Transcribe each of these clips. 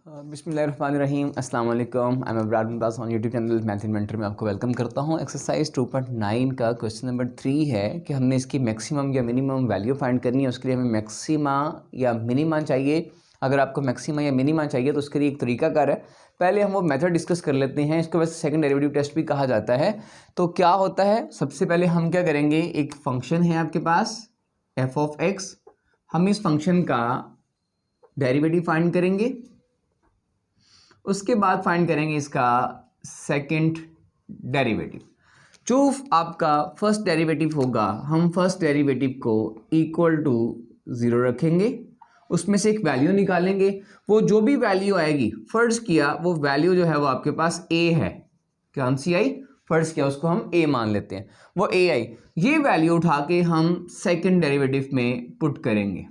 बिस्मिल्लाहिर्रहमानिर्रहीम अस्सलाम वालेकुम। I am Abrar Mumtaz on YouTube channel math inventor में आपको वेलकम करता हूँ। एक्सरसाइज 2.9 का क्वेश्चन नंबर 3 है कि हमने इसकी मैक्सिमम या मिनिमम वैल्यू फाइंड करनी है। उसके लिए हमें मैक्सिमा या मिनिमा चाहिए। अगर आपको मैक्सिमा या मिनिमा चाहिए तो उसके लिए एक तरीकाकार है। पहले हम वो मेथड डिस्कस कर लेते हैं। इसको वैसे सेकंड डेरिवेटिव टेस्ट भी कहा जाता है। तो क्या होता है, सबसे पहले हम क्या करेंगे, एक फंक्शन है आपके पास एफ ऑफ एक्स, हम इस फंक्शन का डेरिवेटिव फाइंड करेंगे। उसके बाद फाइंड करेंगे इसका सेकंड डेरिवेटिव। जो आपका फर्स्ट डेरिवेटिव होगा, हम फर्स्ट डेरिवेटिव को इक्वल टू 0 रखेंगे, उसमें से एक वैल्यू निकालेंगे। वो जो भी वैल्यू आएगी, फर्ज किया वो वैल्यू जो है वो आपके पास ए है, कौन सी आई, फर्ज किया उसको हम ए मान लेते हैं, वो ए आई। ये वैल्यू उठा के हम सेकंड डेरिवेटिव में पुट करेंगे।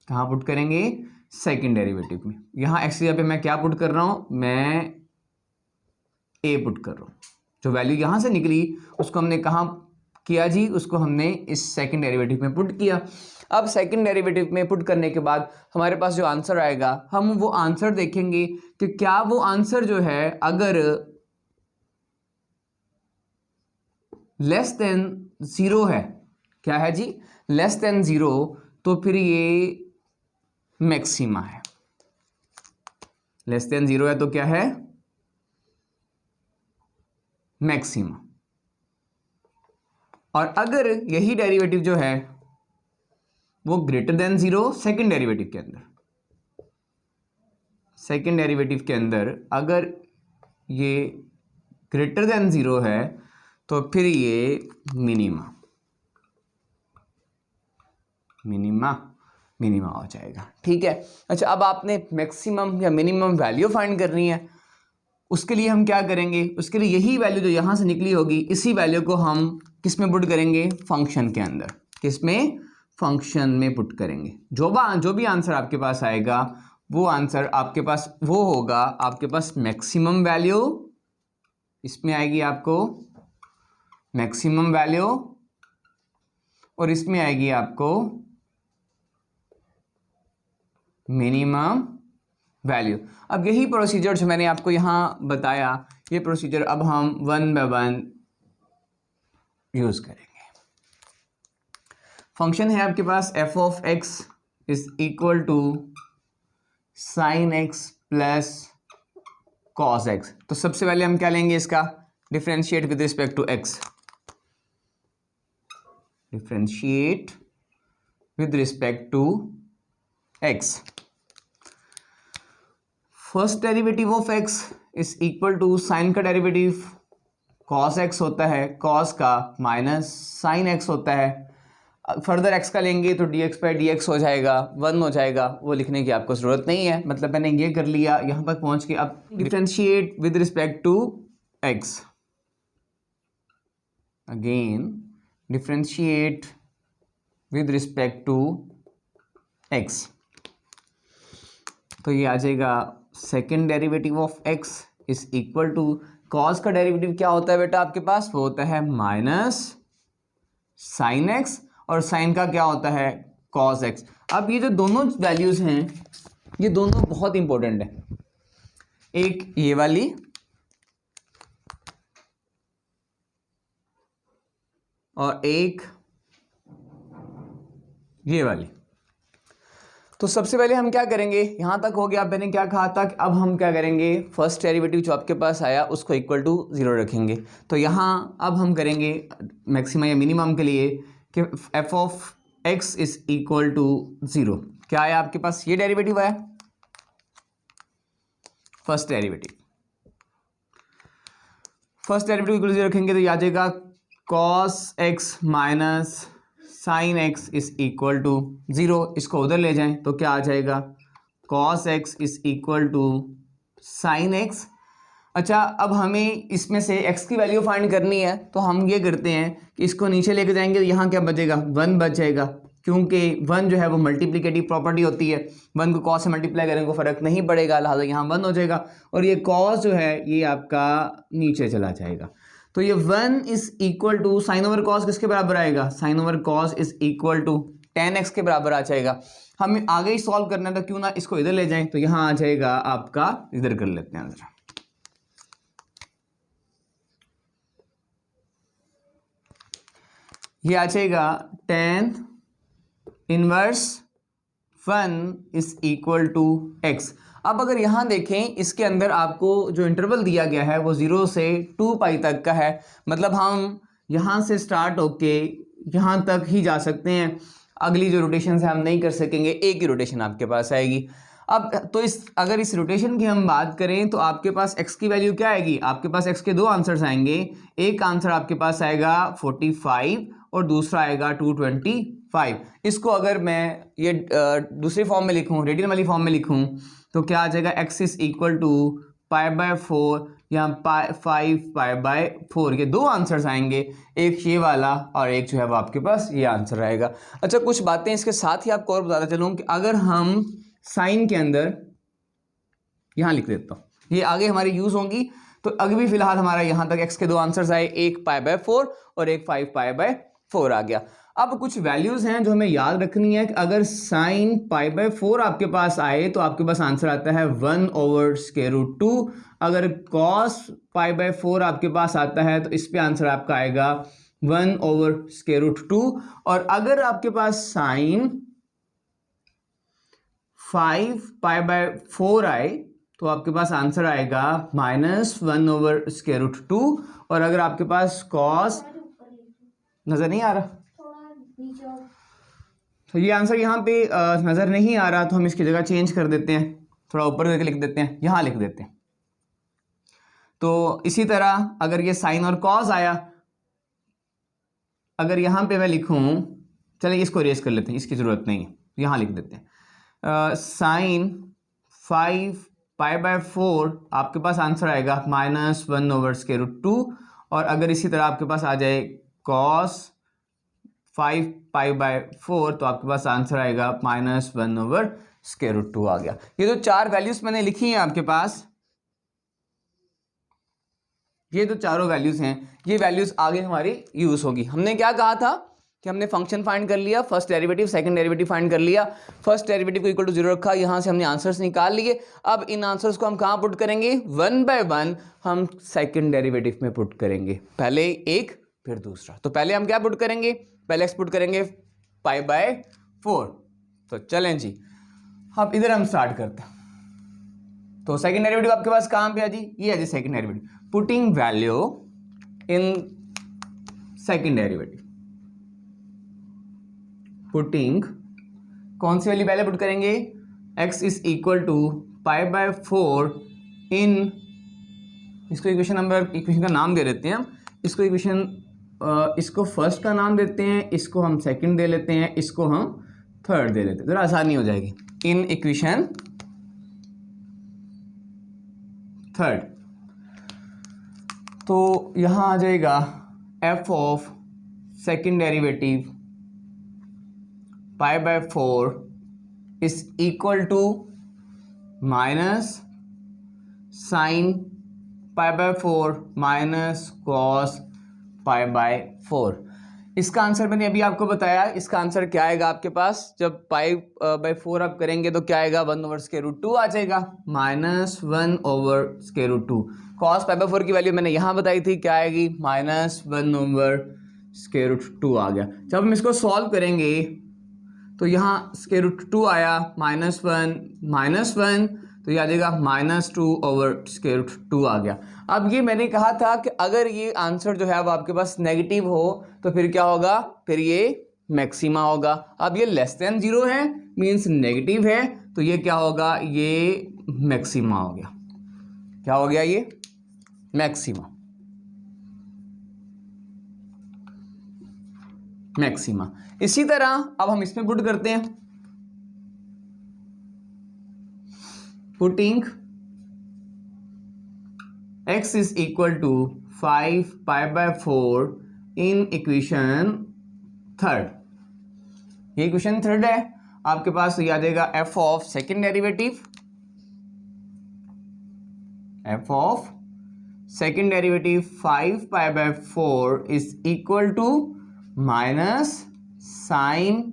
कहाँ पुट करेंगे? सेकंड डेरिवेटिव में। यहां एक्स की जगह पे मैं क्या पुट कर रहा हूं, मैं ए पुट कर रहा हूं। जो वैल्यू यहां से निकली उसको हमने कहां किया जी, उसको हमने इस सेकंड डेरिवेटिव में पुट किया। अब सेकंड डेरिवेटिव में पुट करने के बाद हमारे पास जो आंसर आएगा, हम वो आंसर देखेंगे कि क्या वो आंसर जो है अगर लेस देन 0 है, क्या है जी, लेस देन 0, तो फिर ये मैक्सिमा है। लेस देन 0 है तो क्या है, मैक्सिमा। और अगर यही डेरिवेटिव जो है वो ग्रेटर देन 0, सेकंड डेरिवेटिव के अंदर, सेकंड डेरिवेटिव के अंदर अगर ये ग्रेटर देन 0 है तो फिर ये मिनिमा मिनिमा हो जाएगा। ठीक है। अच्छा, अब आपने मैक्सिमम या मिनिमम वैल्यू फाइंड करनी है। उसके लिए हम क्या करेंगे, उसके लिए यही वैल्यू जो यहां से निकली होगी, इसी वैल्यू को हम किस में पुट करेंगे, फंक्शन के अंदर। किस में? फंक्शन में पुट करेंगे। जो भी आंसर आपके पास आएगा वो आंसर आपके पास वो होगा, आपके पास मैक्सिमम वैल्यू इसमें आएगी, आपको मैक्सिमम वैल्यू, और इसमें आएगी आपको मिनिमम वैल्यू। अब यही प्रोसीजर जो मैंने आपको यहां बताया, ये प्रोसीजर अब हम 1 बाय 1 यूज करेंगे। फंक्शन है आपके पास f of x is equal to sine x plus cos x. तो सबसे पहले हम क्या लेंगे, इसका differentiate with respect to x, differentiate with respect to x. First derivative of x is equal to sine का डेरिवेटिव कॉस एक्स होता है, कॉस का माइनस साइन एक्स होता है। फर्दर एक्स का लेंगे तो dx बाई dx हो जाएगा, 1 हो जाएगा। वो लिखने की आपको जरूरत नहीं है, मतलब मैंने ये कर लिया यहां तक पहुंच के। अब differentiate with respect to x, again differentiate with respect to x, तो ये आ जाएगा second derivative of x is equal to cos का डेरिवेटिव क्या होता है बेटा आपके पास, वो होता है माइनस साइन एक्स, और साइन का क्या होता है, कॉस एक्स। अब ये जो दोनों वैल्यूज हैं ये दोनों बहुत इंपॉर्टेंट है। एक ये वाली और एक ये वाली। तो सबसे पहले हम क्या करेंगे, यहां तक हो गया। मैंने क्या कहा था कि अब हम क्या करेंगे, फर्स्ट डेरिवेटिव जो आपके पास आया उसको इक्वल टू 0 रखेंगे। तो यहां अब हम करेंगे मैक्सिमम या मिनिमम के लिए कि F of x is equal to 0। क्या आया आपके पास, ये डेरिवेटिव आया, first derivative. First derivative equal 0 रखेंगे तो ये आ जाएगा cos x minus sine x is equal to 0। इसको उधर ले जाएं तो क्या आ जाएगा, cos x is equal to sine x. अच्छा, अब हमें इसमें से x की वैल्यू फाइंड करनी है, तो हम ये करते हैं कि इसको नीचे लेके जाएंगे तो यहाँ क्या बचेगा, 1 बच जाएगा, क्योंकि 1 जो है वो मल्टीप्लिकेटिव प्रॉपर्टी होती है। 1 को कॉस से मल्टीप्लाई करेंगे को फर्क नहीं पड़ेगा, लिहाजा यहाँ 1 हो जाएगा, और ये कॉस जो है ये आपका नीचे चला जाएगा। तो ये 1 is equal to sine over cos किसके बराबर आएगा, sine over cos is equal to 10x के बराबर आ जाएगा। हमें आगे ही सॉल्व करना है तो क्यों ना इसको इधर ले जाएं, तो यहाँ आ जाएगा आपका, इधर कर लेते हैं जरा, ये आ जाएगा 10 inverse 1 is equal to x। अब अगर यहाँ देखें इसके अंदर आपको जो इंटरवल दिया गया है वो 0 से 2 पाई तक का है, मतलब हम यहाँ से स्टार्ट होके यहाँ तक ही जा सकते हैं, अगली जो रोटेशन है हम नहीं कर सकेंगे, एक ही रोटेशन आपके पास आएगी। अब तो अगर इस रोटेशन की हम बात करें तो आपके पास x की वैल्यू क्या आएगी, आपके पास x के दो आंसर्स आएंगे, एक आंसर आपके पास आएगा 45 और दूसरा आएगा 225। इसको अगर मैं ये दूसरी फॉर्म में लिखूं, रेडियन वाली फॉर्म में लिखूं, तो क्या आ जाएगा, x इज इक्वल टू π/4 या 5π/4, ये दो आंसर्स आएंगे, एक ये वाला और एक जो है वो आपके पास ये आंसर आएगा। अच्छा, कुछ बातें इसके साथ ही आपको और बताता चलूँ कि अगर हम साइन के अंदर यहाँ लिख देता हूँ, ये आगे हमारी यूज होंगी, तो अभी भी फिलहाल हमारा यहाँ तक x के दो आंसर्स आए, एक π/4 और एक 5π/4 आ गया। अब कुछ वैल्यूज हैं जो हमें याद रखनी है कि अगर साइन π/4 आपके पास आए तो आपके पास आंसर आता है 1/√2। अगर cos π/4 आपके पास आता है तो इस पे आंसर आपका आएगा 1/√2। और अगर आपके पास साइन 5π/4 आए तो आपके पास आंसर आएगा -1/√2। और अगर आपके पास cos, नजर नहीं आ रहा, तो ये आंसर यहाँ पे नजर नहीं आ रहा, तो हम इसकी जगह चेंज कर देते हैं, थोड़ा ऊपर करके लिख देते हैं, यहाँ लिख देते हैं। तो इसी तरह अगर ये साइन और कॉस आया, अगर यहाँ पे मैं लिखूं, चलिए इसको रेस कर लेते हैं, इसकी जरूरत नहीं है, यहाँ लिख देते हैं साइन 5π/4 आपके पास आंसर आएगा -1/√2। और अगर इसी तरह आपके पास आ जाए cos 5π/4 तो आपके पास आंसर आएगा -1/√2 आ गया। ये जो चार वैल्यूज मैंने लिखी हैं आपके पास, ये जो चारों वैल्यूज हैं, ये वैल्यूज आगे हमारी यूज होगी। हमने क्या कहा था कि हमने फंक्शन फाइंड कर लिया, first derivative second derivative find कर लिया, फर्स्ट डेरिवेटिव को इक्वल टू 0 रखा, यहां से हमने आंसर्स निकाल लिए। अब इन आंसर्स को हम कहां पुट करेंगे, 1 बाय 1 हम सेकंड डेरिवेटिव में पुट करेंगे, पहले एक फिर दूसरा। तो पहले हम क्या पुट करेंगे, पहले एक्स पुट करेंगे π/4। तो चलें जी, अब इधर हम स्टार्ट करते हैं। तो सेकंड डेरिवेटिव आपके पास कहां पे है जी, ये है जी second derivative. Putting value in second derivative, putting कौन सी वाली पहले पुट करेंगे, x is equal to π/4 in, इसको इक्वेशन नंबर, इक्वेशन का नाम दे देते हैं हम, इसको इक्वेशन, इसको फर्स्ट का नाम देते हैं, इसको हम सेकंड दे लेते हैं, इसको हम थर्ड दे लेते हैं, जरा आसानी हो जाएगी। इन इक्वेशन थर्ड, तो यहां आ जाएगा f of second derivative π/4 is equal to minus sine π/4 minus cos π/4। इसका आंसर मैंने अभी आपको बताया, इसका आंसर क्या आएगा आपके पास, जब π/4 आप करेंगे तो क्या आएगा, 1/√2 आ जाएगा, -1/√2। कॉस π/4 की वैल्यू मैंने यहाँ बताई थी, क्या आएगी, -1/√2 आ गया। जब हम इसको सॉल्व करेंगे तो यहाँ √2 आया, -1 तो ये आ जाएगा -2/√2 आ गया। अब ये मैंने कहा था कि अगर ये आंसर जो है वो आपके पास नेगेटिव हो तो फिर क्या होगा, फिर ये मैक्सिमा होगा। अब ये लेस देन 0 है, मीन्स नेगेटिव है, तो ये क्या होगा, ये मैक्सिमा हो गया। क्या हो गया, ये मैक्सिमा, मैक्सिमा। इसी तरह अब हम इसमें पुट करते हैं, putting x is equal to 5π/4 in equation third, ये इक्वेशन थर्ड है आपके पास, तो ये आ जाएगा f of second derivative, f of second derivative 5π/4 is equal to minus sine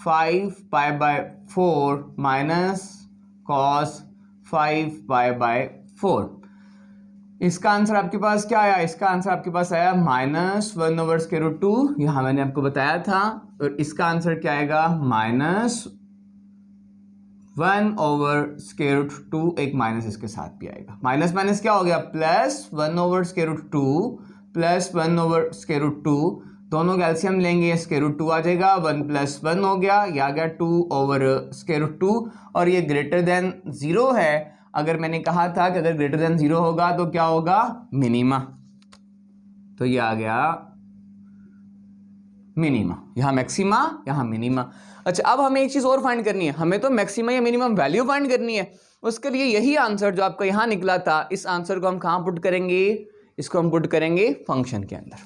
5π/4 minus cos 5π/4। इसका आंसर आपके पास क्या आया? इसका आंसर आपके पास आया -1/√2, यहाँ मैंने आपको बताया था। और इसका आंसर क्या आएगा? -1/√2, एक माइनस इसके साथ भी आएगा। माइनस माइनस क्या हो गया? +1/√2 प्लस 1/√2, दोनों का एलसीएम लेंगे, √2 आ जाएगा। 1 + 1 हो गया, ये आ गया 2/√2। और ये ग्रेटर देन 0 है। अगर मैंने कहा था कि अगर ग्रेटर देन 0 होगा तो क्या होगा? मिनिमा। तो ये आ गया मिनिमा, यहाँ मैक्सिमा, यहाँ मिनिमा। अच्छा, अब हमें एक चीज और फाइंड करनी है, हमें तो मैक्सिमा या मिनिमम वैल्यू फाइंड करनी है। उसके लिए यही आंसर जो आपका यहाँ निकला था, इस आंसर को हम कहाँ पुट करेंगे? इसको हम पुट करेंगे फंक्शन के अंदर।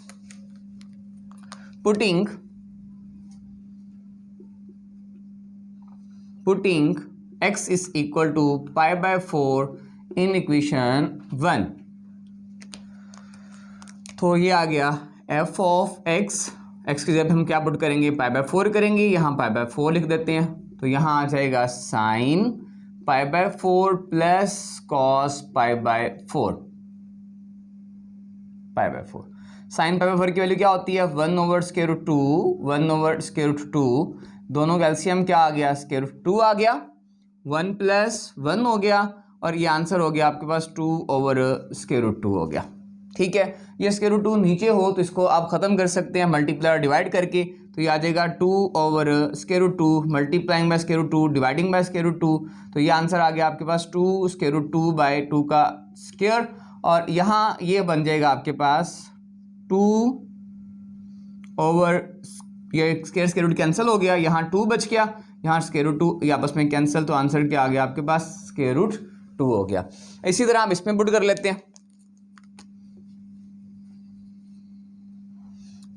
Putting x is equal to π/4 in equation 1। तो ये आ गया f of x की जब हम क्या पुट करेंगे? π/4 करेंगे, यहाँ π/4 लिख देते हैं। तो यहाँ आ जाएगा sin π/4 प्लस cos π/4। sin π/4 की वैल्यू क्या होती है? 1/√2, 1/√2, दोनों का एलसीएम क्या आ गया? √2 आ गया। 1 + 1 हो गया, और ये आंसर हो गया आपके पास 2/√2 हो गया। ठीक है, ये √2 नीचे हो तो इसको आप खत्म कर सकते हैं मल्टीप्लाई और डिवाइड करके। तो ये आ जाएगा 2/√2 मल्टीप्लाइंग बाय √2 डिवाइडिंग बाय √2। तो ये आंसर आ गया आपके पास 2√2/2 का स्क्वायर। और यहाँ ये बन जाएगा आपके पास 2 ये स्क्वायर कैंसिल हो गया, यहाँ 2 बच गया, यहाँ √2 ये आपस में कैंसिल। तो आंसर क्या आ गया आपके पास? √2 हो गया। इसी तरह हम इसमें पुट कर लेते हैं।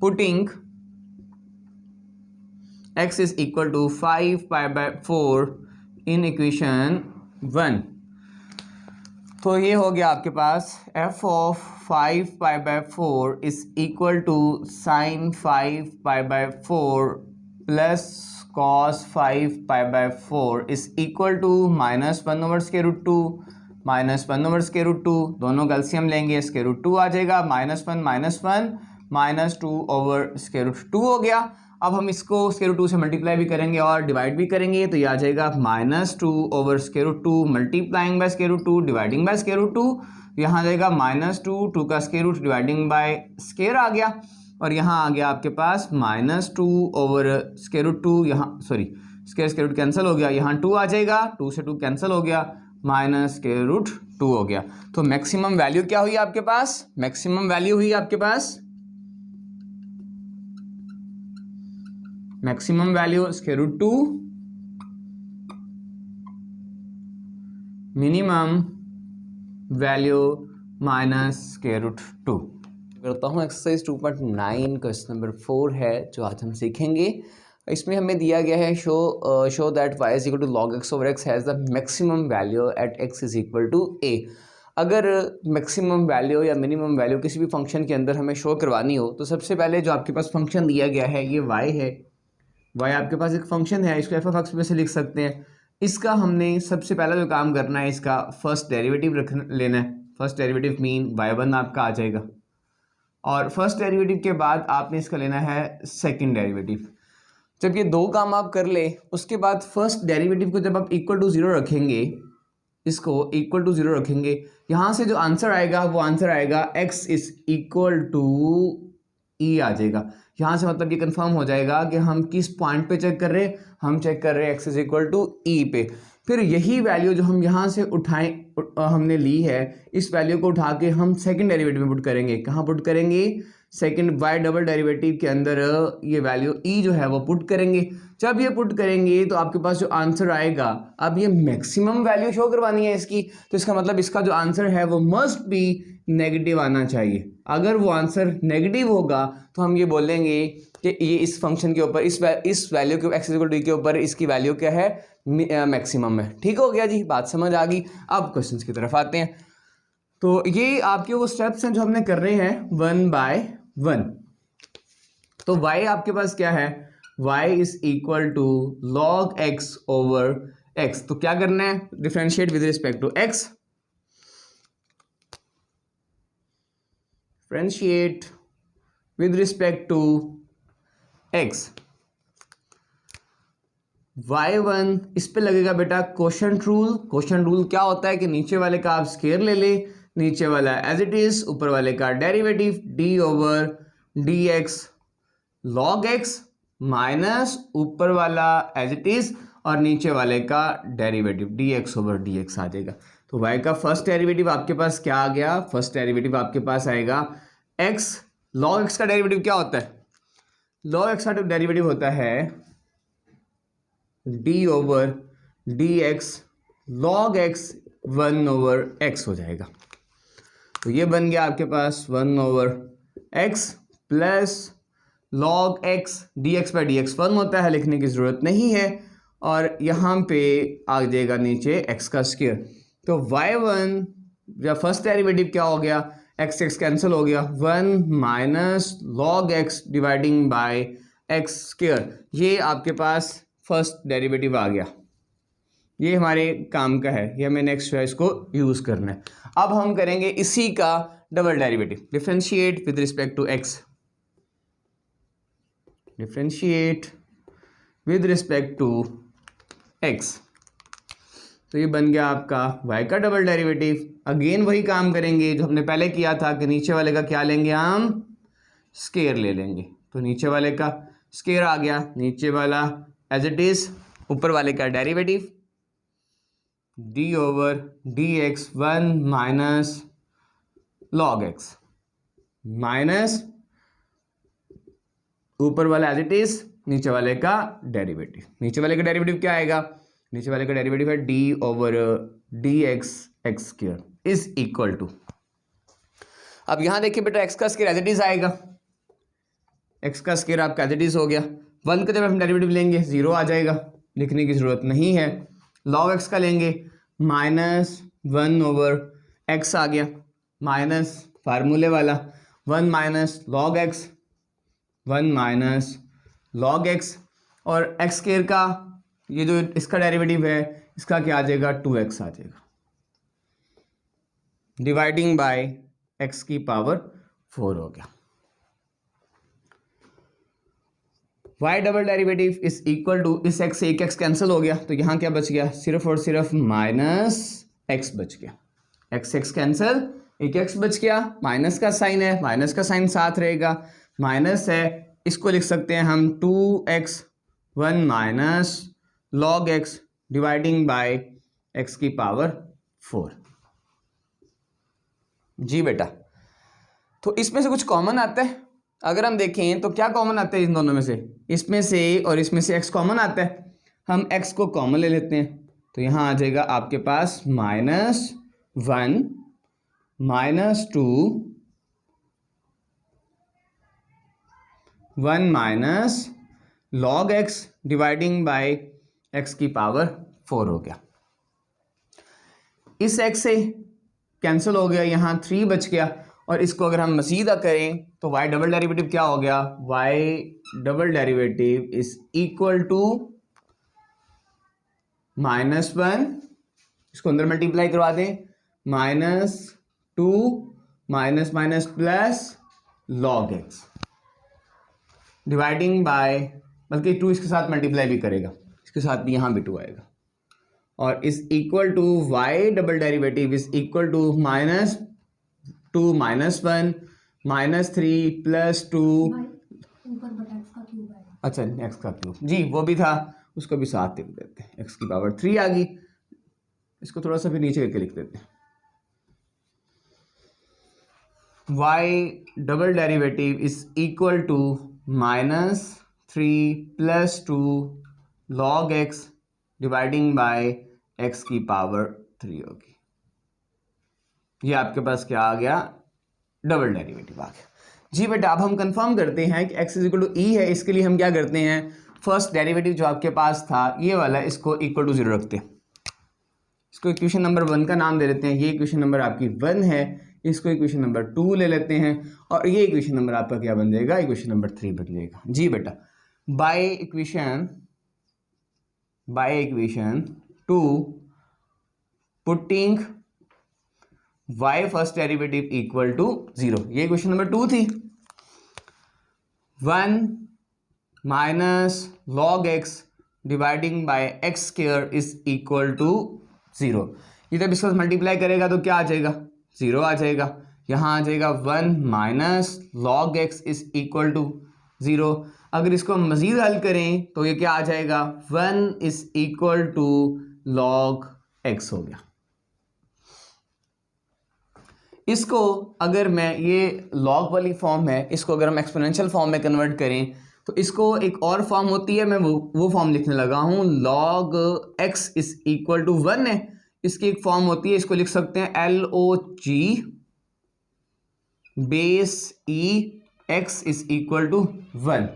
Putting x is equal to 5π/4 in equation 1। तो ये हो गया आपके पास f of 5π/4 is equal to sin 5π/4 plus cos 5π/4 is equal to -1/√2 -1/√2, दोनों का एलसीएम लेंगे, √2 आ जाएगा। -1 -2/√2 हो गया। अब हम इसको √2 से मल्टीप्लाई भी करेंगे और डिवाइड भी करेंगे। तो ये आ जाएगा -2/√2 मल्टीप्लाइंग बाय √2 डिवाइडिंग बाय √2। यहाँ आ जाएगा -2 का स्क्वायर डिवाइडिंग बाय स्क्वायर आ गया। और यहाँ आ गया आपके पास -2/√2, यहाँ सॉरी स्क्वायर कैंसिल हो गया, यहाँ 2 आ जाएगा, 2 से 2 कैंसिल हो गया, -√2 हो गया। तो मैक्सिमम वैल्यू क्या हुई आपके पास? मैक्सिमम वैल्यू हुई आपके पास मैक्सिमम वैल्यू √2 मिनिमम वैल्यू -√2। करता हूँ एक्सरसाइज 2.9 क्वेश्चन नंबर 4 है जो आज हम सीखेंगे। इसमें हमें दिया गया है show that y is equal to log x over x has the maximum value at x is equal to a। अगर मैक्सिमम वैल्यू या मिनिमम वैल्यू किसी भी फंक्शन के अंदर हमें शो करवानी हो तो सबसे पहले जो आपके पास फंक्शन दिया गया है ये y है। y आपके पास एक फंक्शन है, इसको f(x) में से लिख सकते हैं। इसका हमने सबसे पहला जो काम करना है, इसका फर्स्ट डेरिवेटिव लेना है। फर्स्ट डेरिवेटिव मीन y1 आपका आ जाएगा, और फर्स्ट डेरिवेटिव के बाद आपने इसका लेना है सेकंड डेरिवेटिव। जब ये दो काम आप कर ले उसके बाद फर्स्ट डेरिवेटिव को जब आप इक्वल टू 0 रखेंगे, इसको इक्वल टू 0 रखेंगे, यहाँ से जो आंसर आएगा वो आंसर आएगा x is equal to e आ जाएगा। यहाँ से मतलब ये कंफर्म हो जाएगा कि हम किस पॉइंट पे चेक कर रहे हैं, हम चेक कर रहे हैं x is equal to e पे। फिर यही वैल्यू जो हम यहाँ से हमने ली है, इस वैल्यू को उठा के हम सेकंड डेरिवेटिव में पुट करेंगे। कहाँ पुट करेंगे? सेकंड y डबल डेरिवेटिव के अंदर ये वैल्यू e जो है वो पुट करेंगे। जब ये पुट करेंगे तो आपके पास जो आंसर आएगा, अब ये मैक्सिमम वैल्यू शो करवानी है इसकी, तो इसका मतलब इसका जो आंसर है वो मस्ट बी नेगेटिव आना चाहिए। अगर वो आंसर नेगेटिव होगा तो हम ये बोलेंगे कि ये इस फंक्शन के ऊपर इस वैल्यू के x इक्वल टू के ऊपर इसकी वैल्यू क्या है? मैक्सिमम है। ठीक हो गया जी, बात समझ आ गई। अब क्वेश्चंस की तरफ आते हैं। तो ये आपके वो स्टेप्स हैं जो हमने कर रहे हैं 1 by 1। तो y आपके पास क्या है? y is equal to log x over x। तो क्या करना है, differentiate with respect to x, differentiate with respect to x। y1 इस पे लगेगा बेटा कोशेंट रूल। कोशेंट रूल क्या होता है कि नीचे वाले का आप स्केयर ले ले, नीचे वाला एज इट इज, ऊपर वाले का derivative d over dx log x minus ऊपर वाला एज इट इज और नीचे वाले का डेरिवेटिव dx ओवर dx आ जाएगा। तो y का फर्स्ट डेरिवेटिव आपके पास क्या आ गया, फर्स्ट डेरिवेटिव आपके पास आएगा x। log x का डेरिवेटिव क्या होता है, log x का डेरिवेटिव होता है d over dx log x 1 over x हो जाएगा। तो ये बन गया आपके पास 1 over x plus log x dx by dx 1 होता है, लिखने की ज़रूरत नहीं है, और यहाँ पे आ जाएगा नीचे x का स्क्वायर। तो y1 या फर्स्ट डेरिवेटिव क्या हो गया, x x कैंसिल हो गया, 1 minus log x dividing by x square. ये आपके पास फर्स्ट डेरिवेटिव आ गया, ये हमारे काम का है, ये हमें नेक्स्ट जो है इसको यूज़ करना है। अब हम करेंगे इसी का double derivative, differentiate with respect to x, differentiate with respect to x। तो ये बन गया आपका y का डबल डेरिवेटिव। अगेन वही काम करेंगे जो हमने पहले किया था कि नीचे वाले का क्या लेंगे, हम स्केयर ले लेंगे। तो नीचे वाले का स्केयर आ गया, नीचे वाला एज इट इज, ऊपर वाले का derivative d over dx 1 minus log x minus ऊपर वाला एज इट इज, नीचे वाले का डेरिवेटिव। नीचे वाले का डेरिवेटिव क्या आएगा, नीचे वाले का डेरिवेटिव है d over dx x square is equal to, अब यहां देखिए बेटा x का स्क्वायर एज इट इज आएगा, x का स्क्वायर आपका एज इट इज हो गया। 1 का जब हम डेरिवेटिव लेंगे 0 आ जाएगा, लिखने की जरूरत नहीं है। log x का लेंगे माइनस 1 ओवर x आ गया, माइनस फार्मूले वाला 1 minus log x, 1 minus log x, और x स्क्वायर का ये जो इसका डेरिवेटिव है इसका क्या आ जाएगा, 2x आ जाएगा, डिवाइडिंग बाय x की पावर 4 हो गया। y double derivative is equal to, इस x से एक x कैंसिल हो गया, तो यहाँ क्या बच गया, सिर्फ और सिर्फ माइनस x बच गया। x x कैंसिल, एक x बच गया, माइनस का साइन है, माइनस का साइन साथ रहेगा, माइनस है, इसको लिख सकते हैं हम 2x 1 minus log x dividing by x की पावर 4। जी बेटा, तो इसमें से कुछ कॉमन आता है, अगर हम देखें तो क्या कॉमन आता है इन दोनों में से, इसमें से और इसमें से x कॉमन आता है, हम x को कॉमन ले लेते हैं। तो यहाँ आ जाएगा आपके पास minus 1 minus 2 1 minus log x dividing by x की पावर 4 हो गया। इस x से कैंसिल हो गया, यहाँ 3 बच गया, और इसको अगर हम मसीदा करें तो y डबल डेरिवेटिव क्या हो गया, y double derivative is equal to -1, इसको अंदर मल्टीप्लाई करवा दें, -2 minus minus plus log x dividing by, बल्कि 2 इसके साथ मल्टीप्लाई भी करेगा, इसके साथ भी यहाँ भी 2 आएगा, और is equal to y double derivative is equal to -2 -1 -3 plus 2, अच्छा x का क्यूब, जी वो भी था, उसको भी साथ लिख देते हैं, x की पावर 3 आ गई, इसको थोड़ा सा फिर नीचे करके लिख देते हैं, y double derivative is equal to -3 plus 2 log x dividing by x की पावर 3 होगी। ये आपके पास क्या आ गया, डबल डेरिवेटिव आ गया। जी बेटा, अब हम कंफर्म करते हैं कि x इज इक्वल टू ई है, इसके लिए हम क्या करते हैं, फर्स्ट डेरिवेटिव जो आपके पास था ये वाला, इसको इक्वल टू 0 रखते हैं, इसको इक्वेशन नंबर 1 का नाम दे देते हैं, ये इक्वेशन नंबर आपकी 1 है, इसको इक्वेशन नंबर 2 ले लेते हैं, और ये इक्वेशन नंबर आपका क्या बन जाएगा, इक्वेशन नंबर 3 बन जाएगा। जी बेटा, by equation to putting y first derivative equal to 0। ये क्वेश्चन नंबर 2 थी। 1 minus log x dividing by x square is equal to 0। ये जब इसको मल्टीप्लाई करेगा तो क्या आ जाएगा, 0 आ जाएगा। यहाँ आ जाएगा 1 minus log x is equal to 0। अगर इसको मजीद हल करें तो ये क्या आ जाएगा, 1 is equal to log x हो गया। इसको अगर मैं, ये लॉग वाली फॉर्म है, इसको अगर हम एक्सपोनेंशियल फॉर्म में कन्वर्ट करें तो इसको एक और फॉर्म होती है, मैं वो फॉर्म लिखने लगा हूं। Log x is equal to 1 है, इसकी एक फॉर्म होती है, इसको लिख सकते हैं log base e x is equal to 1।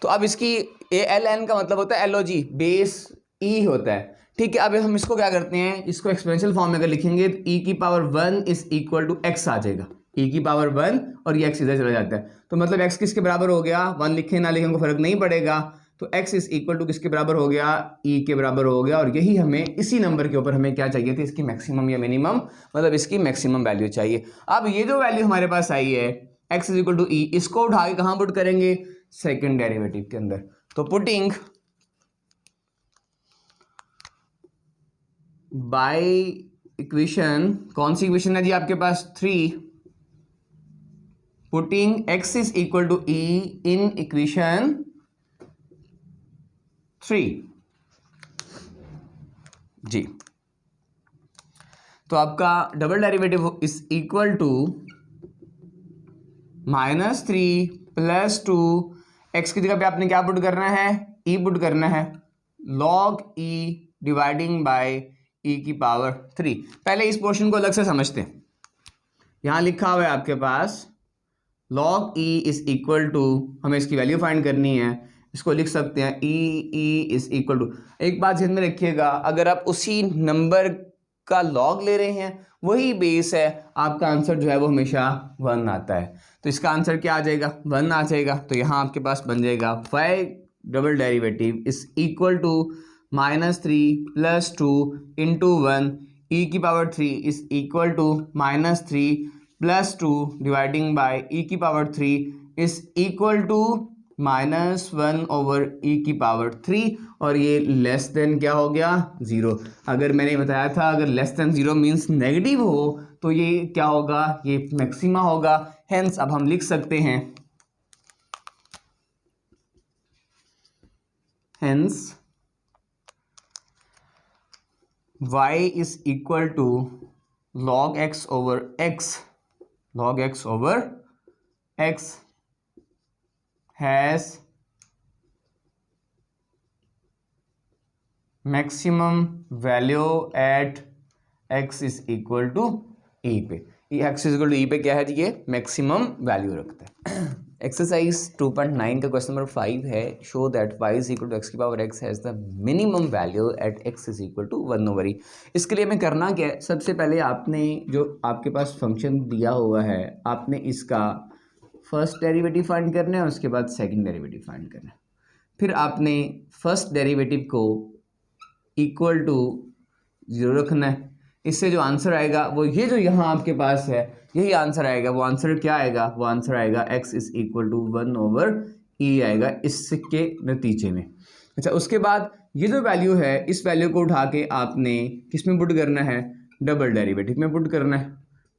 तो अब इसकी ln का मतलब होता है log बेस e होता है, ठीक है। अब हम इसको क्या करते हैं, इसको एक्सपोनेंशियल फॉर्म में अगर लिखेंगे तो e की power 1 is equal to x आ जाएगा। e की पावर 1 और ये x इधर चला जाता है, तो मतलब x किसके बराबर हो गया, 1 लिखें ना लिखें को फर्क नहीं पड़ेगा। तो x इज इक्वल टू किसके बराबर हो गया, e के बराबर हो गया। और यही हमें, इसी नंबर के ऊपर हमें क्या चाहिए थी, इसकी मैक्सिमम या मिनिमम, मतलब इसकी मैक्सिमम वैल्यू चाहिए। अब ये जो वैल्यू हमारे पास आई है x is equal to e, इसको उठा के कहाँ पुट करेंगे, सेकेंड डेरिवेटिव के अंदर। तो पुटिंग बाय इक्वेशन, कौन सी इक्वेशन है जी आपके पास, 3, putting x is equal to e in equation 3 जी। तो आपका double derivative is equal to -3 plus 2, x की जगह पे आपने क्या पुट करना है, e पुट करना है, log e dividing by e की पावर 3। पहले इस पोर्शन को अलग से समझते हैं। यहां लिखा हुआ है आपके पास log e is equal to, हमें इसकी वैल्यू फाइंड करनी है, इसको लिख सकते हैं e इज इक्वल टू, एक बात ध्यान में रखिएगा, अगर आप उसी नंबर का log ले रहे हैं, वही बेस है, आपका आंसर जो है वो हमेशा 1 आता है। तो इसका आंसर क्या आ जाएगा, 1 आ जाएगा। तो यहाँ आपके पास बन जाएगा y double derivative is equal to -3 plus 2 into 1 e की power 3 is equal to -3 plus 2 dividing by e की power 3 is equal to -1 over e की पावर 3। और ये लेस देन क्या हो गया, 0। अगर मैंने बताया था अगर लेस देन 0 मीन्स नेगेटिव हो तो ये क्या होगा, ये मैक्सिमा होगा। हेंस अब हम लिख सकते हैं, hence y is equal to log x over x, log x over x has maximum value at x is equal to e पे। x is equal to e पे क्या है जी, ये मैक्सिमम वैल्यू रखता है। एक्सरसाइज 2.9 का क्वेश्चन नंबर 5 है, show that y is equal to x की power x has the minimum value at x is equal to 1 over e. इसके लिए हमें करना क्या है, सबसे पहले आपने जो आपके पास फंक्शन दिया हुआ है, आपने इसका फर्स्ट डेरिवेटिव फाइंड करना है, उसके बाद सेकंड डेरिवेटिव फाइंड करना है। फिर आपने फर्स्ट डेरिवेटिव को इक्वल टू 0 रखना है। इससे जो आंसर आएगा वो ये जो यहाँ आपके पास है, यही आंसर आएगा। वो आंसर क्या आएगा, वो आंसर आएगा x is equal to 1 over e आएगा इसके नतीजे में। अच्छा, उसके बाद ये जो वैल्यू है, इस वैल्यू को उठा के आपने किस में पुट करना है, डबल डेरिवेटिव में पुट करना है।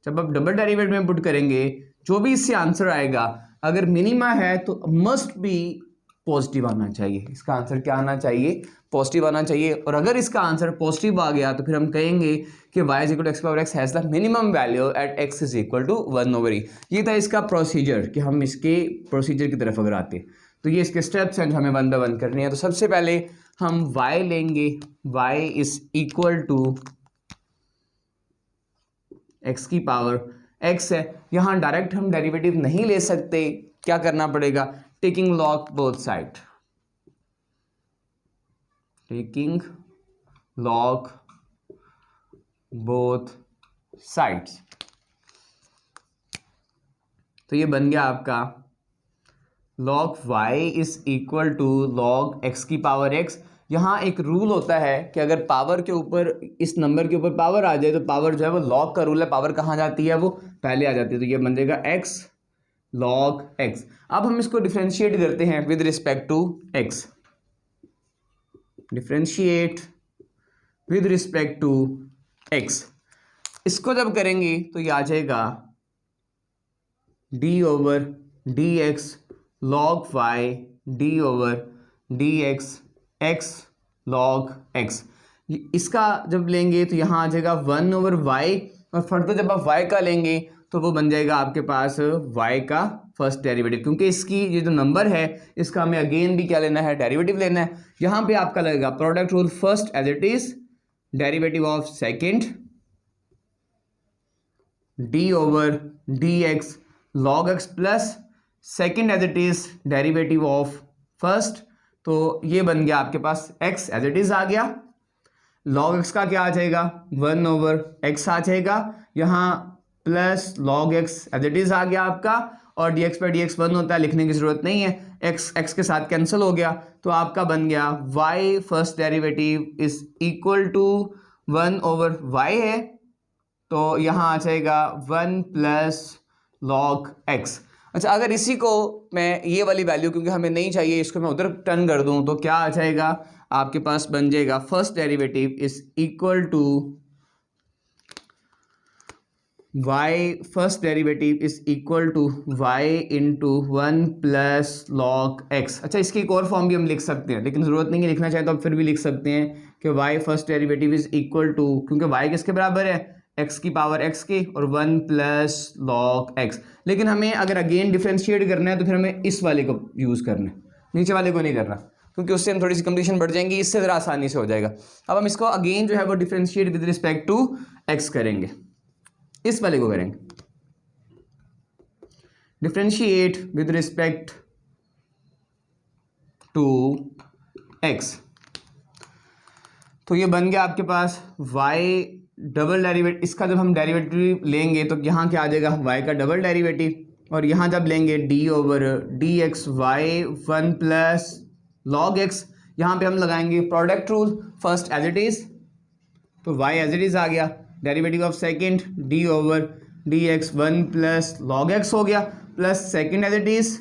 जब आप डबल डेरिवेटिव में पुट करेंगे, जो भी इससे आंसर आएगा, अगर मिनिमा है तो मस्ट बी पॉजिटिव आना चाहिए। इसका आंसर क्या आना चाहिए, पॉजिटिव आना चाहिए। और अगर इसका आंसर पॉजिटिव आ गया तो फिर हम कहेंगे कि y is equal to x power x has the minimum value at x is equal to 1 over e. ये था इसका प्रोसीजर, कि हम इसके प्रोसीजर की तरफ अगर आते तो ये इसके स्टेप्स हैं जो हमें 1 बाय 1 करनी है। तो सबसे पहले हम y लेंगे, y is equal to x की पावर x है। यहाँ डायरेक्ट हम डेरिवेटिव नहीं ले सकते, क्या करना पड़ेगा, taking log both side, taking log both sides. तो ये बन गया आपका log y is equal to log x की पावर x। यहाँ एक रूल होता है कि अगर पावर के ऊपर, इस नंबर के ऊपर पावर आ जाए तो पावर जो है वो log का रूल है, पावर कहाँ जाती है, वो पहले आ जाती है। तो ये बन जाएगा x log x। अब हम इसको डिफ्रेंशिएट करते हैं with respect to x, differentiate with respect to x। इसको जब करेंगे तो ये आ जाएगा d over D x log y d over D x x log x। इसका जब लेंगे तो यहाँ आ जाएगा 1 ओवर y, और फर्दर जब आप y का लेंगे तो वो बन जाएगा आपके पास y का फर्स्ट डेरिवेटिव, क्योंकि इसकी ये जो नंबर है इसका हमें अगेन भी क्या लेना है, डेरिवेटिव लेना है। यहाँ पे आपका लगेगा product rule, first as it is, derivative of second d over D x log x plus second as it is derivative of first. तो ये बन गया आपके पास x एज इट इज आ गया, log x का क्या आ जाएगा 1 ओवर x आ जाएगा, यहाँ plus log x as it is आ गया आपका, और dx पर dx 1 होता है, लिखने की जरूरत नहीं है, x के साथ कैंसिल हो गया। तो आपका बन गया y first derivative is equal to 1 over y है, तो यहाँ आ जाएगा 1 प्लस log x। अच्छा, अगर इसी को मैं ये वाली वैल्यू, क्योंकि हमें नहीं चाहिए, इसको मैं उधर टर्न कर दूं तो क्या आ जाएगा आपके पास, बन जाएगा first derivative is equal to y, first derivative is equal to y into 1 plus log x। अच्छा, इसकी एक और फॉर्म भी हम लिख सकते हैं, लेकिन जरूरत नहीं है, लिखना चाहे तो आप फिर भी लिख सकते हैं कि y first derivative is equal to, क्योंकि y किसके बराबर है, x की पावर x की, और 1 प्लस log x। लेकिन हमें अगर अगेन डिफ्रेंशिएट करना है तो फिर हमें इस वाले को यूज़ करना है, नीचे वाले को नहीं करना, क्योंकि उससे हम थोड़ी सी कंप्लीशन बढ़ जाएंगी, इससे ज़रा आसानी से हो जाएगा। अब हम इसको अगेन जो है वो differentiate with respect to x करेंगे, इस वाले को करेंगे differentiate with respect to x। तो ये बन गया आपके पास y डबल डेरिवेटिव, इसका जब हम डेरिवेटिव लेंगे तो यहाँ क्या आ जाएगा y का डबल डेरिवेटिव, और यहाँ जब लेंगे d over D x y 1 plus log x, यहाँ पे हम लगाएंगे product rule, first as it is, तो y एज इट इज आ गया, derivative of second d over D x 1 plus log x हो गया, plus second as it is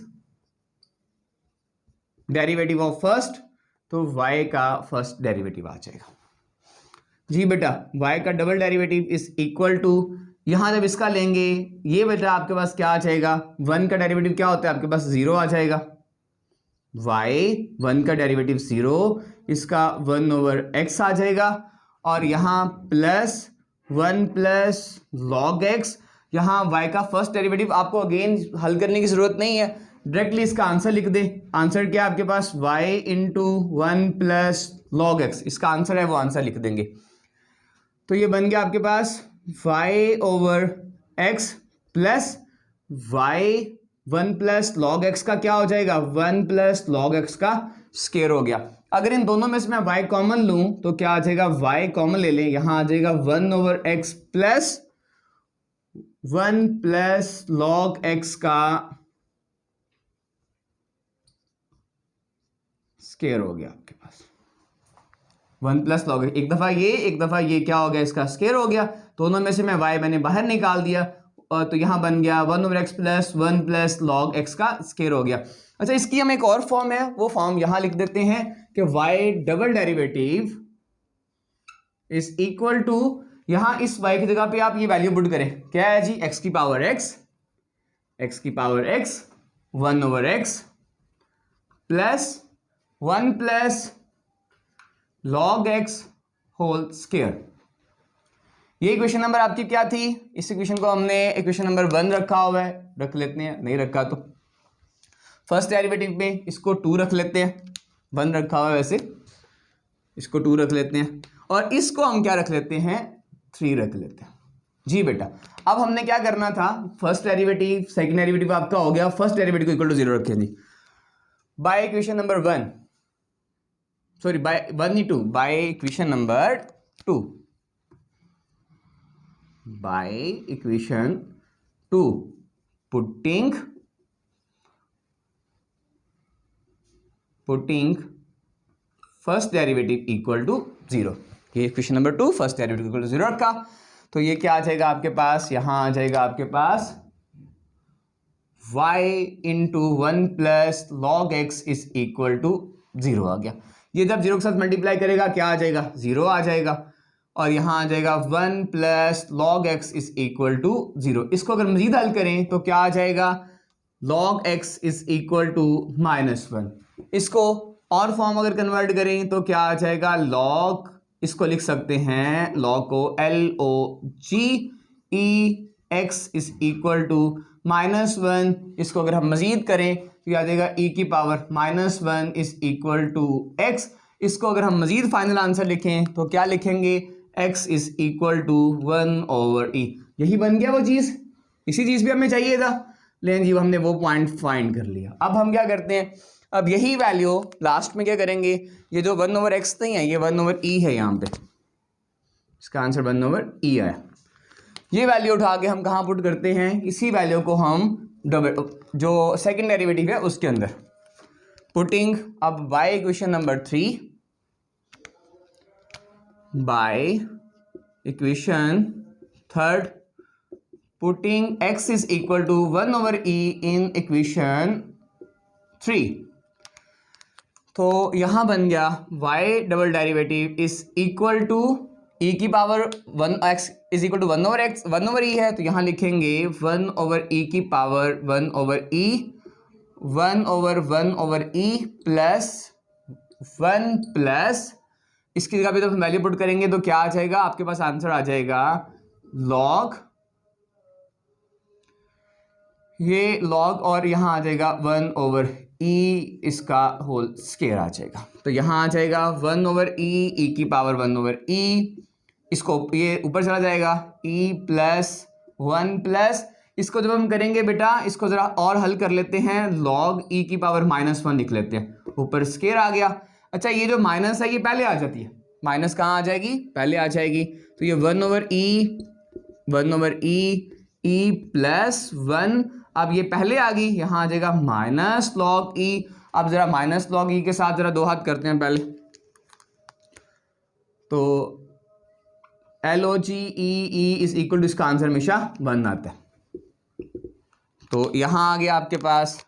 derivative of first, तो y का फर्स्ट डेरिवेटिव आ जाएगा। जी बेटा, y का double derivative is equal to, यहाँ जब इसका लेंगे ये बेटा आपके पास क्या आ जाएगा, 1 का डेरिवेटिव क्या होता है आपके पास, 0 आ जाएगा, y 1 का डेरिवेटिव 0, इसका 1 ओवर x आ जाएगा, और यहाँ प्लस 1 प्लस log x। यहाँ y का फर्स्ट डेरिवेटिव आपको अगेन हल करने की जरूरत नहीं है, डायरेक्टली इसका आंसर लिख दे। आंसर क्या है आपके पास, y into 1 plus log x, इसका आंसर है, वो आंसर लिख देंगे। तो ये बन गया आपके पास y over x plus y 1 plus log x का क्या हो जाएगा, 1 प्लस log x का स्क्वायर हो गया। अगर इन दोनों में से मैं y कॉमन लूं तो क्या आ जाएगा, y कॉमन ले लें, यहां आ जाएगा 1 over x plus 1 plus log x का स्क्वायर हो गया आपके पास, 1 प्लस log x, एक दफा ये क्या हो गया, इसका स्क्वायर हो गया। दोनों में से मैं y मैंने बाहर निकाल दिया, और तो यहां बन गया 1 over x plus 1 plus log x का स्क्वायर हो गया। अच्छा, इसकी हम एक और फॉर्म है, वो फॉर्म यहां लिख देते हैं कि y double derivative is equal to, यहां इस y की जगह पे आप ये वैल्यू पुट करें, क्या है जी, x की power x 1 over x plus 1 plus log x whole square. ये इक्वेशन नंबर आपकी क्या थी, इस इक्वेशन को हमने इक्वेशन नंबर 1 रखा हुआ है, रख लेते हैं, नहीं रखा तो फर्स्ट डेरिवेटिव पे इसको 2 रख लेते हैं, 1 रखा हुआ है वैसे, इसको 2 रख लेते हैं, और इसको हम क्या रख लेते हैं, 3 रख लेते हैं। जी बेटा, अब हमने क्या करना था, फर्स्ट डेरिवेटिव सेकंड डेरिवेटिव आपका हो गया, फर्स्ट डेरिवेटिव को इक्वल टू 0 रखें जी, by equation number 1, sorry by 1 नहीं 2, by equation number 2, by equation 2 putting putting first derivative equal to 0। ये equation number 2 first derivative equal to 0 रखा। तो ये क्या आ जाएगा आपके पास, यहाँ आ जाएगा आपके पास y into 1 plus log x is equal to 0 आ गया। ये जब 0 के साथ मल्टीप्लाई करेगा क्या आ जाएगा, 0 आ जाएगा। और यहाँ आ जाएगा 1 plus log x is equal to 0। इसको अगर मजीद हल करें तो क्या आ जाएगा, log x is equal to -1। इसको और फॉर्म अगर कन्वर्ट करें तो क्या आ जाएगा, log, इसको लिख सकते हैं log को LOG e x is equal to -1। इसको अगर हम मजीद करें तो आ जाएगा e की power -1 is equal to x। इसको अगर हम मजीद फाइनल आंसर लिखें तो क्या लिखेंगे, x is equal to 1/e। यही बन गया वो चीज़, इसी चीज़ भी हमें चाहिए था, लेकिन जी हमने वो पॉइंट फाइंड कर लिया। अब हम क्या करते हैं, अब यही वैल्यू लास्ट में क्या करेंगे, ये जो 1/x नहीं है ये 1/e है, यहाँ पे इसका आंसर 1/e आया। ये वैल्यू उठा के हम कहाँ पुट करते हैं, इसी वैल्यू को हम जो सेकंड डेरिवेटिव है उसके अंदर पुटिंग। अब bye equation number 3, by equation third putting x is equal to 1/e in equation 3। तो यहां बन गया y double derivative is equal to e की power 1x is equal to 1/x 1/e है, तो यहां लिखेंगे 1/e की power 1/e 1/1/e plus 1 plus इसकी जगह पे जब हम वैल्यू पुट करेंगे तो क्या आ जाएगा, आपके पास आंसर आ जाएगा log, ये log और यहाँ आ जाएगा 1/e इसका होल स्क्वायर आ जाएगा। तो यहाँ आ जाएगा 1/e e की पावर 1/e, इसको ये ऊपर चला जाएगा e प्लस 1 प्लस इसको जब हम करेंगे बेटा, इसको ज़रा और हल कर लेते हैं, log e की पावर -1 लिख लेते हैं, ऊपर स्क्वायर आ गया। अच्छा ये जो माइनस है ये पहले आ जाती है, माइनस कहाँ आ जाएगी, पहले आ जाएगी। तो ये 1/e e प्लस 1, अब ये पहले आ गई, यहाँ आ जाएगा माइनस log e। अब जरा माइनस log e के साथ जरा दो हाथ करते हैं पहले, तो LOG e is equal to इसका आंसर हमेशा 1 आता है। तो यहाँ आ गया आपके पास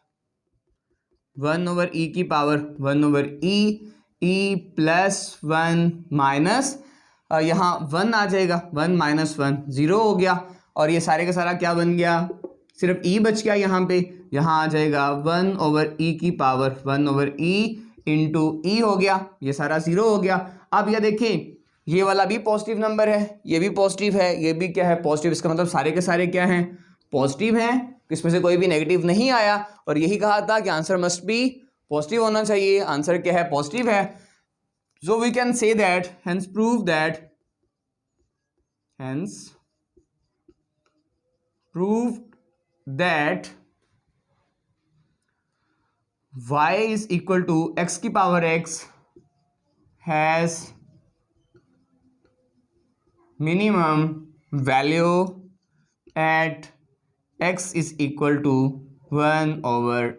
1/e की power 1/e e plus 1 minus यहाँ 1 आ जाएगा, 1 माइनस 1 0 हो गया। और ये सारे का सारा क्या बन गया, सिर्फ e बच गया यहाँ पे, यहाँ आ जाएगा 1/e की पावर 1/e इंटू e हो गया, ये सारा 0 हो गया। अब यह देखें ये वाला भी पॉजिटिव नंबर है, ये भी पॉजिटिव है, ये भी क्या है पॉजिटिव, इसका मतलब सारे के सारे क्या हैं, पॉजिटिव हैं, इसमें से कोई भी नेगेटिव नहीं आया। और यही कहा था कि आंसर मस्ट बी पॉजिटिव होना चाहिए, आंसर क्या है, पॉजिटिव है। So we can say that, hence prove that, hence prove that y is equal to x की power x has minimum value at x is equal to 1/.